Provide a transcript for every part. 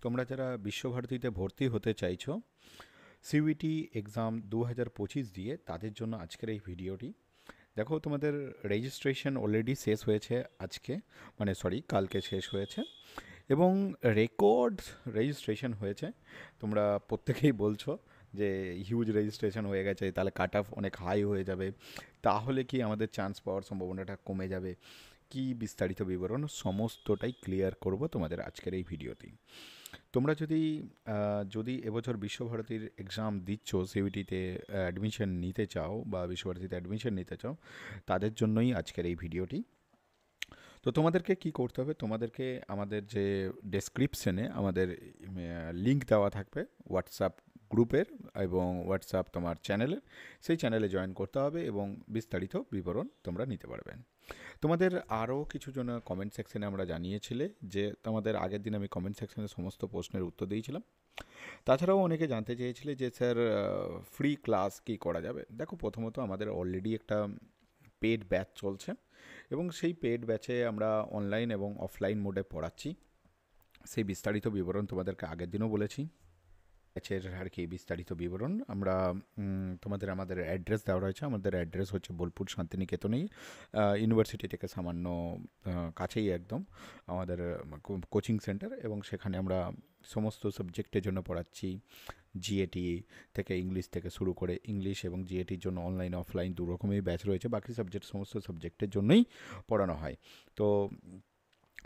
তোমরা যারা বিশ্বভারতীতে ভর্তি হতে চাইছো সিইউটি এক্সাম 2025 দিয়ে তাদের জন্য আজকের এই ভিডিওটি। দেখো, তোমাদের রেজিস্ট্রেশন অলরেডি শেষ হয়েছে আজকে, মানে সরি কালকে শেষ হয়েছে, এবং রেকর্ড রেজিস্ট্রেশন হয়েছে। তোমরা প্রত্যেকেই বলছো যে হিউজ রেজিস্ট্রেশন হয়ে গেছে, তাহলে কাট অফ অনেক হাই হয়ে যাবে, তাহলে কি আমাদের চান্স পাওয়ার সম্ভাবনাটা কমে যাবে, কি বিস্তারিত বিবরণ সমস্তটাই ক্লিয়ার করব তোমাদের আজকের এই ভিডিওতে। তোমরা যদি এবছর বিশ্বভারতীর এক্সাম দিচ্ছ, সিইউটিতে অ্যাডমিশন নিতে চাও বা বিশ্বভারতীতে অ্যাডমিশন নিতে চাও, তাদের জন্যই আজকের এই ভিডিওটি। তো তোমাদেরকে কি করতে হবে, তোমাদেরকে আমাদের যে ডেসক্রিপশনে আমাদের লিঙ্ক দেওয়া থাকবে হোয়াটসঅ্যাপ গ্রুপের এবং হোয়াটসঅ্যাপ তোমার চ্যানেলের, সেই চ্যানেলে জয়েন করতে হবে এবং বিস্তারিত বিবরণ তোমরা নিতে পারবেন। তোমাদের আরও কিছু জন কমেন্ট সেকশনে আমরা জানিয়েছিলে যে তোমাদের আগের দিন আমি কমেন্ট সেকশনে সমস্ত প্রশ্নের উত্তর দিয়েছিলাম। তাছাড়াও অনেকে জানতে চেয়েছিলে যে স্যার ফ্রি ক্লাস কি করা যাবে। দেখো, প্রথমত আমাদের অলরেডি একটা পেড ব্যাচ চলছে এবং সেই পেড ব্যাচে আমরা অনলাইন এবং অফলাইন মোডে পড়াচ্ছি। সেই বিস্তারিত বিবরণ তোমাদেরকে আগের দিনও বলেছি। ব্যাচের আর কি বিস্তারিত বিবরণ আমরা আমাদের অ্যাড্রেস দেওয়া রয়েছে। আমাদের অ্যাড্রেস হচ্ছে বোলপুর শান্তিনিকেতনেই, ইউনিভার্সিটি থেকে সামান্য কাছেই একদম আমাদের কোচিং সেন্টার, এবং সেখানে আমরা সমস্ত সাবজেক্টের জন্য পড়াচ্ছি। জিএটি থেকে ইংলিশ থেকে শুরু করে ইংলিশ এবং জিএটির জন্য অনলাইন অফলাইন দু রকমের ব্যাচ রয়েছে, বাকি সমস্ত সাবজেক্টের জন্যই পড়ানো হয়। তো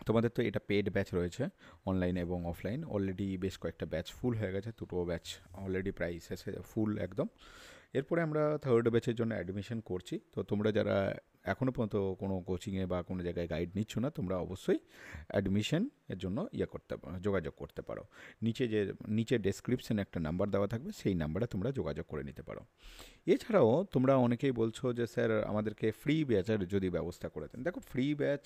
তোমাদের তো এটা পেড ব্যাচ রয়েছে অনলাইন এবং অফলাইন, অলরেডি বেশ কয়েকটা ব্যাচ ফুল হয়ে গেছে, দুটো ব্যাচ অলরেডি প্রায় শেষে ফুল একদম। এরপরে আমরা থার্ড ব্যাচের জন্য অ্যাডমিশন করছি। তো তোমরা যারা এখনও পর্যন্ত কোনো কোচিংয়ে বা কোনো জায়গায় গাইড নিচ্ছ না, তোমরা অবশ্যই অ্যাডমিশন এর জন্য যোগাযোগ করতে পারো। নিচে ডেসক্রিপশনে একটা নাম্বার দেওয়া থাকবে, সেই নাম্বারে তোমরা যোগাযোগ করে নিতে পারো। এছাড়াও তোমরা অনেকেই বলছো যে স্যার আমাদেরকে ফ্রি ব্যাচের যদি ব্যবস্থা করে দেন। দেখো, ফ্রি ব্যাচ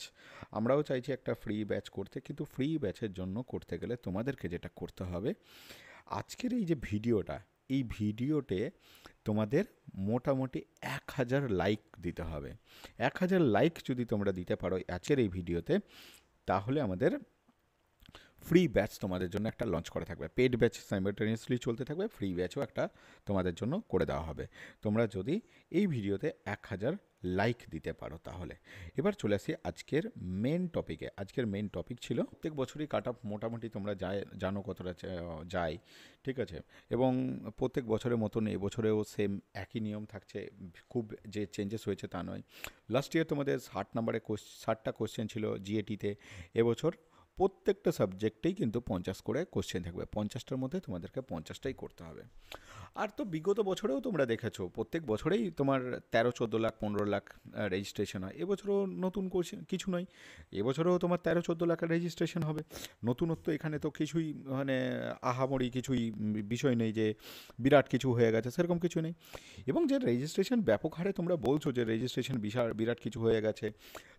আমরাও চাইছি একটা ফ্রি ব্যাচ করতে, কিন্তু ফ্রি ব্যাচের জন্য করতে গেলে তোমাদেরকে যেটা করতে হবে, আজকের এই যে ভিডিওটা, এই ভিডিওতে তোমাদের মোটামুটি 1000 লাইক দিতে হবে। 1000 লাইক যদি তোমরা দিতে পারো আজকের এই ভিডিওতে, তাহলে আমাদের ফ্রি ব্যাচ তোমাদের জন্য একটা লঞ্চ করা থাকবে। পেড ব্যাচ সাইমালটেনিয়াসলি চলতে থাকবে, ফ্রি ব্যাচও একটা তোমাদের জন্য করে দেওয়া হবে তোমরা যদি এই ভিডিওতে 1000 লাইক দিতে পারো। তাহলে এবার চলে আসি আজকের মেন টপিকে। আজকের মেন টপিক ছিল প্রত্যেক বছরই কাট অফ মোটামুটি তোমরা জানো কতটা যায়, ঠিক আছে, এবং প্রত্যেক বছরের মতন এবছরেও সেম একই নিয়ম থাকছে, খুব যে চেঞ্জেস হয়েছে তা নয়। লাস্ট ইয়ার তোমাদের 60টা কোশ্চেন ছিল জিএটিতে, এবছর প্রত্যেকটা সাবজেক্টেই কিন্তু 50 করে কোশ্চেন থাকবে, 50টার মধ্যে তোমাদেরকে 50টাই করতে হবে। আর তো বিগত বছরেও তোমরা দেখেছো প্রত্যেক বছরেই তোমার 13-14 লাখ 15 লাখ রেজিস্ট্রেশন হয়। এবছরও নতুন কোশ্চেন কিছু নয়, এবছরেও তোমার 13-14 লাখের রেজিস্ট্রেশন হবে। নতুনত্ব এখানে তো কিছুই, মানে আহামরি কিছুই বিষয় নেই যে বিরাট কিছু হয়ে গেছে, সেরকম কিছু নেই। এবং যে রেজিস্ট্রেশন ব্যাপক হারে তোমরা বলছো যে রেজিস্ট্রেশন বিরাট কিছু হয়ে গেছে,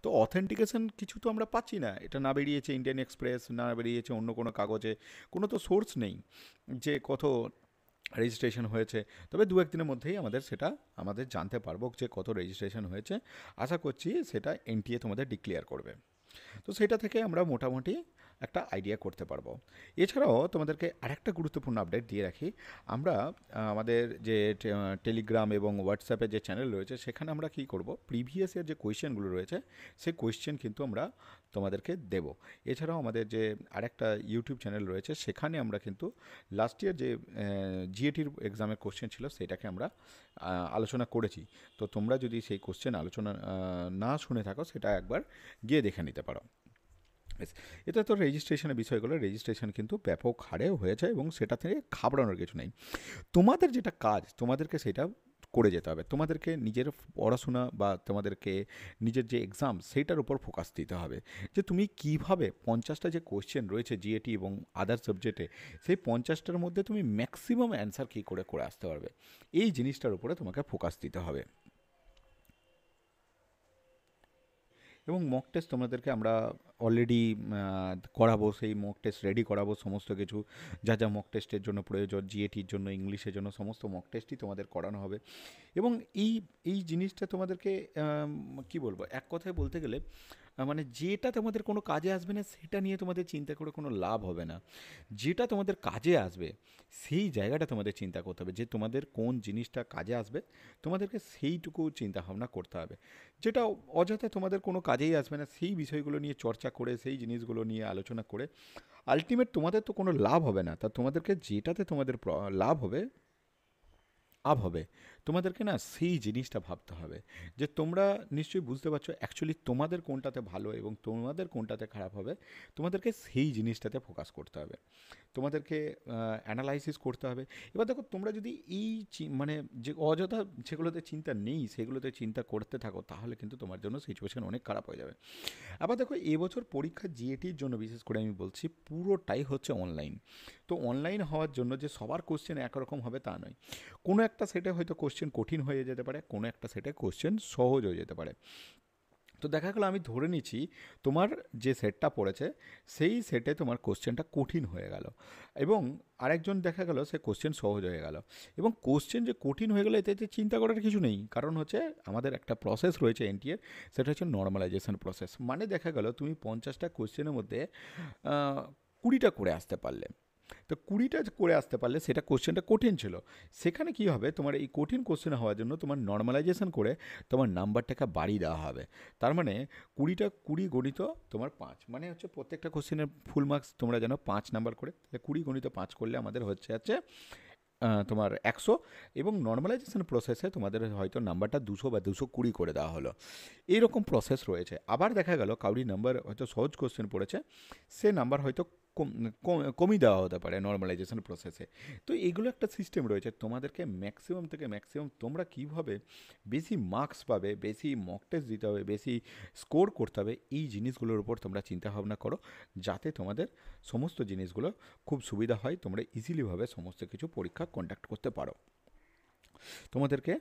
তো অথেন্টিকেশন কিছু তো আমরা পাচ্ছি না। এটা না বেরিয়েছে ইন্ডিয়ান এক্সপ্রেস, না বেরিয়েছে অন্য কোনো কাগজে, কোনো তো সোর্স নেই যে কত রেজিস্ট্রেশন হয়েছে। তবে দু একদিনের মধ্যেই আমাদের জানতে পারবো যে কত রেজিস্ট্রেশন হয়েছে। আশা করছি সেটা এনটিএ তোমাদের ডিক্লেয়ার করবে, তো সেটা থেকে আমরা মোটামুটি একটা আইডিয়া করতে পারবো। এছাড়াও তোমাদেরকে আরেকটা গুরুত্বপূর্ণ আপডেট দিয়ে রাখি, আমরা আমাদের যে টেলিগ্রাম এবং হোয়াটসঅ্যাপে যে চ্যানেল রয়েছে, সেখানে আমরা কী করব, প্রিভিয়াস ইয়ার যে কোয়েশ্চেনগুলো রয়েছে সেই কোয়েশ্চেন কিন্তু আমরা তোমাদেরকে দেব। এছাড়াও আমাদের যে আরেকটা ইউটিউব চ্যানেল রয়েছে, সেখানে আমরা কিন্তু লাস্ট ইয়ার যে জিএটির এক্সামের কোশ্চেন ছিল সেটাকে আমরা আলোচনা করেছি। তো তোমরা যদি সেই কোশ্চেন আলোচনা না শুনে থাকো, সেটা একবার গিয়ে দেখে নিতে পারো। এটা তো রেজিস্ট্রেশনের বিষয়গুলো, রেজিস্ট্রেশন কিন্তু ব্যাপক হারে হয়েছে এবং সেটা থেকে ঘাবড়ানোর কিছু নেই। তোমাদের যেটা কাজ, তোমাদেরকে সেটা করে যেতে হবে। তোমাদেরকে নিজের পড়াশোনা বা তোমাদেরকে নিজের যে এক্সাম সেইটার উপর ফোকাস দিতে হবে, যে তুমি কিভাবে 50টা যে কোয়েশ্চেন রয়েছে জিএটি এবং আদার সাবজেক্টে, সেই 50টার মধ্যে তুমি ম্যাক্সিমাম অ্যান্সার কী করে করে আসতে পারবে, এই জিনিসটার উপরে তোমাকে ফোকাস দিতে হবে। এবং মক টেস্ট তোমাদেরকে আমরা অলরেডি করাবো, সেই মক টেস্ট রেডি করাবো সমস্ত কিছু, যা যা মক টেস্টের জন্য প্রয়োজন, জিএটির জন্য, ইংলিশের জন্য সমস্ত মক টেস্টই তোমাদের করানো হবে। এবং এই এই জিনিসটা তোমাদেরকে কী বলবো, এক কথায় বলতে গেলে মানে যেটা তোমাদের কোনো কাজে আসবে না সেটা নিয়ে তোমাদের চিন্তা করে কোনো লাভ হবে না। যেটা তোমাদের কাজে আসবে সেই জায়গাটা তোমাদের চিন্তা করতে হবে, যে তোমাদের কোন জিনিসটা কাজে আসবে তোমাদেরকে সেইটুকু চিন্তা ভাবনা করতে হবে। যেটা অযথা তোমাদের কোনো কাজেই আসবে না সেই বিষয়গুলো নিয়ে চর্চা করে, সেই জিনিসগুলো নিয়ে আলোচনা করে আলটিমেট তোমাদের তো কোনো লাভ হবে না। তা তোমাদেরকে যেটাতে তোমাদের লাভ হবে, হবে, তোমাদেরকে না সেই জিনিসটা ভাবতে হবে। যে তোমরা নিশ্চয়ই বুঝতে পারছো অ্যাকচুয়ালি তোমাদের কোনটাতে ভালো এবং তোমাদের কোনটাতে খারাপ হবে, তোমাদেরকে সেই জিনিসটাতে ফোকাস করতে হবে, তোমাদেরকে অ্যানালাইসিস করতে হবে। এবার দেখো তোমরা যদি এই মানে যে অযথা যেগুলোতে চিন্তা নেই সেগুলোতে চিন্তা করতে থাকো তাহলে কিন্তু তোমার জন্য সিচুয়েশন অনেক খারাপ হয়ে যাবে। আবার দেখো এবছর পরীক্ষা জিএটির জন্য বিশেষ করে আমি বলছি পুরোটাই হচ্ছে অনলাইন। তো অনলাইন হওয়ার জন্য যে সবার কোশ্চেন একরকম হবে তা নয়। কোনো একটা সেটে হয়তো কোশ্চেন কঠিন হয়ে যেতে পারে, কোনো একটা সেটে কোশ্চেন সহজ হয়ে যেতে পারে। তো দেখা গেলো আমি ধরে নিচ্ছি তোমার যে সেটটা পড়েছে সেই সেটে তোমার কোশ্চেনটা কঠিন হয়ে গেল, এবং আরেকজন দেখা গেল সে কোশ্চেন সহজ হয়ে গেল। এবং কোশ্চেন যে কঠিন হয়ে গেলে এতে চিন্তা করার কিছু নেই, কারণ হচ্ছে আমাদের একটা প্রসেস রয়েছে এনটিএর, সেটা হচ্ছে নর্মালাইজেশন প্রসেস। মানে দেখা গেল তুমি 50টা কোশ্চেনের মধ্যে 20টা করে আসতে পারলে, তো 20টা করে আসতে পারলে সেটা কোশ্চেনটা কঠিন ছিল। সেখানে কি হবে, তোমার এই কঠিন কোশ্চেন হওয়ার জন্য তোমার নর্মালাইজেশন করে তোমার নাম্বারটাকে বাড়িয়ে দেওয়া হবে। তার মানে 20টা 20 গণিত তোমার 5, মানে হচ্ছে প্রত্যেকটা কোশ্চেনের ফুল মার্কস তোমরা জানো 5 নাম্বার করে, তাহলে 20 গণিত 5 করলে আমাদের হচ্ছে তোমার 100। এবং নর্মালাইজেশন প্রসেসে তোমাদের হয়তো নাম্বারটা 200 বা 220 করে দেওয়া হলো। এইরকম প্রসেস রয়েছে। আবার দেখা গেল কাউরি নাম্বার হয়তো সহজ কোশ্চেন পড়েছে, সে নাম্বার হয়তো কমিয়ে দেওয়া হতে পারে নর্মালাইজেশন প্রসেসে। তো এগুলো একটা সিস্টেম রয়েছে। তোমাদেরকে ম্যাক্সিমাম থেকে ম্যাক্সিমাম তোমরা কীভাবে বেশি মার্কস পাবে, বেশি মক টেস্ট দিতে হবে, বেশি স্কোর করতে হবে, এই জিনিসগুলোর উপর তোমরা চিন্তাভাবনা করো, যাতে তোমাদের সমস্ত জিনিসগুলো খুব সুবিধা হয়, তোমরা ইজিলিভাবে সমস্ত কিছু পরীক্ষা কন্ডাক্ট করতে পারো। তোমাদেরকে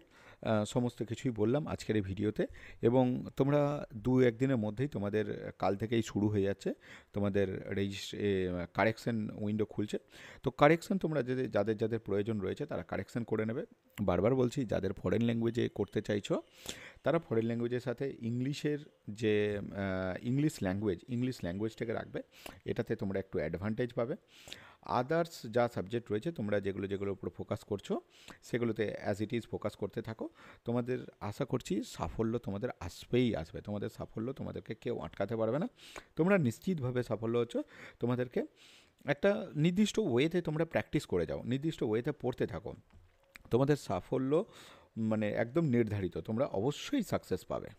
সমস্ত কিছুই বললাম আজকের এই ভিডিওতে। এবং তোমরা 2-1 দিনের মধ্যেই তোমাদের কাল থেকেই শুরু হয়ে যাচ্ছে তোমাদের কারেকশন উইন্ডো খুলছে। তো কারেকশন তোমরা যাদের যাদের প্রয়োজন রয়েছে তারা কারেকশন করে নেবে। বারবার বলছি, যাদের ফরেন ল্যাঙ্গুয়েজে করতে চাইছো তারা ফরেন ল্যাঙ্গুয়েজের সাথে ইংলিশের যে ইংলিশ ল্যাঙ্গুয়েজটাকে রাখবে, এটাতে তোমরা একটু অ্যাডভান্টেজ পাবে। আদার্স যা সাবজেক্ট রয়েছে তোমরা যেগুলোর উপর ফোকাস করছো সেগুলোতে অ্যাজ ইট ইজ ফোকাস করতে থাকো। তোমাদের আশা করছি সাফল্য তোমাদের আসবেই আসবে। তোমাদের সাফল্য তোমাদেরকে কেউ আটকাতে পারবে না। তোমরা নিশ্চিতভাবে সাফল্য হচ্ছ। তোমাদেরকে একটা নির্দিষ্ট ওয়েতে তোমরা প্র্যাকটিস করে যাও, নির্দিষ্ট ওয়েতে পড়তে থাকো, তোমাদের সাফল্য মানে একদম নির্ধারিত, তোমরা অবশ্যই সাকসেস পাবে।